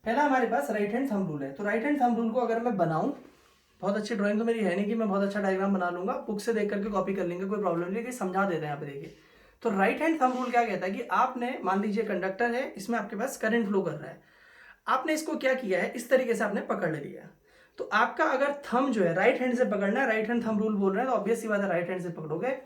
पहला हमारे पास राइट हैंड थंब रूल है। तो राइट हैंड थंब रूल को अगर मैं बनाऊं, बहुत अच्छी ड्राइंग तो मेरी है नहीं कि मैं बहुत अच्छा डायग्राम बना लूंगा, बुक से देख करके कॉपी कर लेंगे, कोई प्रॉब्लम नहीं, कि समझा देते हैं यहाँ पे देखिए। तो राइट हैंड थंब रूल क्या कहता है कि आपने मान लीजिए कंडक्टर है, इसमें आपके पास करंट फ्लो कर रहा है, आपने इसको क्या किया है, इस तरीके से आपने पकड़ लिया। तो आपका अगर थंब जो है राइट हैंड से पकड़ना है, राइट हैंड थंब रूल बोल रहे हैं, तो ऑब्वियस सी बात है राइट हैंड से पकड़ोगे।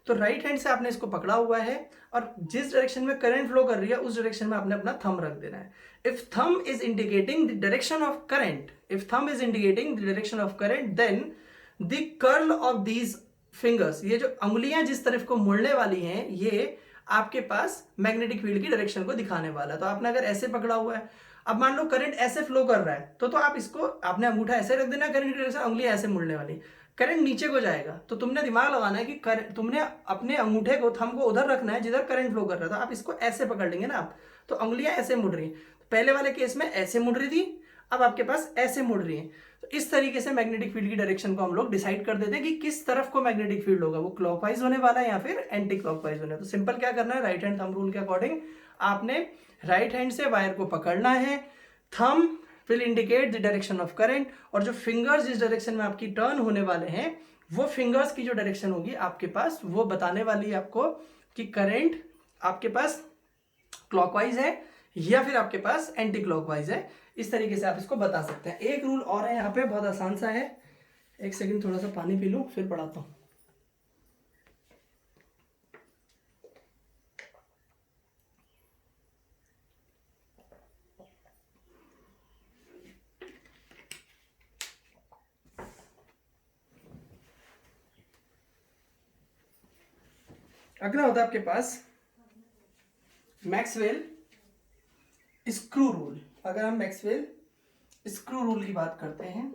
तो राइट हैंड से आपने इसको पकड़ा हुआ है और जिस डायरेक्शन में करंट फ्लो कर रही है उस डायरेक्शन में आपने अपना थंब रख देना है। If thumb is indicating the direction of current, if thumb is indicating the direction of current, then the curl of these fingers, ये जो अंगुलियां जिस तरफ को मुड़ने वाली हैं, ये आपके पास मैग्नेटिक फील्ड की डायरेक्शन को दिखाने वाला है। तो आपने अगर ऐसे पकड़ा हुआ है, अब मान लो करंट ऐसे फ्लो कर रहा है, तो आप इसको, आपने अंगूठा ऐसे रख देना, करंट की डायरेक्शन, उंगलियां ऐसे मुड़ने वाली, करंट नीचे को जाएगा, तो तुमने दिमाग लगाना है कि तुमने अपने अंगूठे को, थंब को उधर रखना है जिधर करंट फ्लो कर रहा था। आप इसको ऐसे पकड़ लेंगे ना आप, तो उंगलियां ऐसे मुड़ रही हैं। तो पहले वाले केस में ऐसे मुड़ रही थी, अब आपके पास ऐसे मुड़ रही है। तो इस तरीके से मैग्नेटिक फील्ड की डायरेक्शन को हम लोग डिसाइड कर देते हैं कि किस तरफ को मैग्नेटिक फील्ड होगा, वो क्लॉकवाइज होने वाला है या फिर एंटी क्लॉकवाइज होने। तो सिंपल क्या करना है, राइट हैंड थंब रूल के अकॉर्डिंग आपने राइट हैंड से वायर को पकड़ना है, thumb will indicate the direction of current, और जो फिंगर्स जिस डायरेक्शन में आपकी टर्न होने वाले हैं, वो फिंगर्स की जो डायरेक्शन होगी आपके पास, वो बताने वाली है आपको कि करंट आपके पास क्लॉकवाइज है या फिर आपके पास एंटी क्लॉकवाइज है। इस तरीके से आप इसको बता सकते हैं। एक रूल और है यहाँ पे, बहुत आसान सा है, एक सेकंड थोड़ा सा पानी पी लूं फिर पढ़ाता हूं। अगला होता है आपके पास मैक्सवेल स्क्रू रूल। अगर हम मैक्सवेल स्क्रू रूल की बात करते हैं,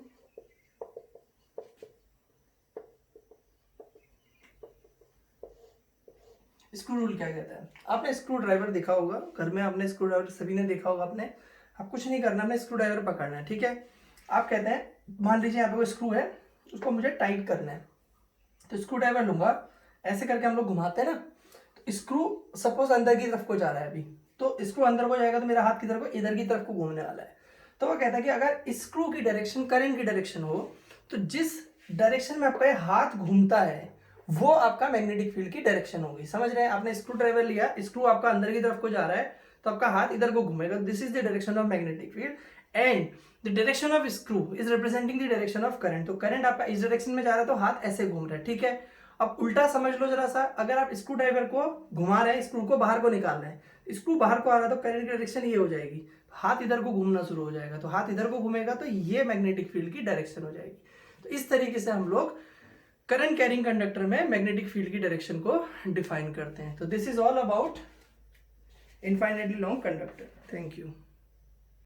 स्क्रू रूल क्या कहता है, आपने स्क्रू ड्राइवर देखा होगा घर में, आपने स्क्रू ड्राइवर सभी ने देखा होगा आपने। आप कुछ नहीं करना, आपने स्क्रू ड्राइवर पकड़ना है, ठीक है। आप कहते हैं मान लीजिए यहाँ पे वो स्क्रू है, उसको मुझे टाइट करना है, तो स्क्रू ड्राइवर लूंगा, ऐसे करके हम लोग घुमाते हैं ना, तो स्क्रू सपोज अंदर की तरफ को जा रहा है अभी, तो स्क्रू अंदर को जाएगा तो मेरा हाथ किधर को, इधर की तरफ को घूमने वाला है। तो वो कहता है कि अगर स्क्रू की डायरेक्शन करंट की डायरेक्शन हो, तो जिस डायरेक्शन में आपका हाथ घूमता है वो आपका मैग्नेटिक फील्ड की डायरेक्शन होगी। समझ रहे हैं, आपने स्क्रू ड्राइवर लिया, स्क्रू आपका अंदर की तरफ को जा रहा है, तो आपका हाथ इधर को घूमेगा, this is the direction of magnetic field, and the direction of screw is representing the direction of current. तो करंट आपका इस डायरेक्शन में जा रहा है, तो हाथ ऐसे घूम रहा है, ठीक है। अब उल्टा समझ लो जरा सा, अगर आप स्क्रू ड्राइवर को घुमा रहे हैं, स्क्रू को बाहर को निकाल रहे हैं, स्क्रू बाहर को आ रहा है, तो करंट की डायरेक्शन ये हो जाएगी, हाथ इधर को घूमना शुरू हो जाएगा, तो हाथ इधर को घूमेगा, तो ये मैग्नेटिक फील्ड की डायरेक्शन हो जाएगी। तो इस तरीके से हम लोग करंट कैरिंग कंडक्टर में मैग्नेटिक फील्ड की डायरेक्शन को डिफाइन करते हैं। तो this is all about infinitely long conductor. Thank you.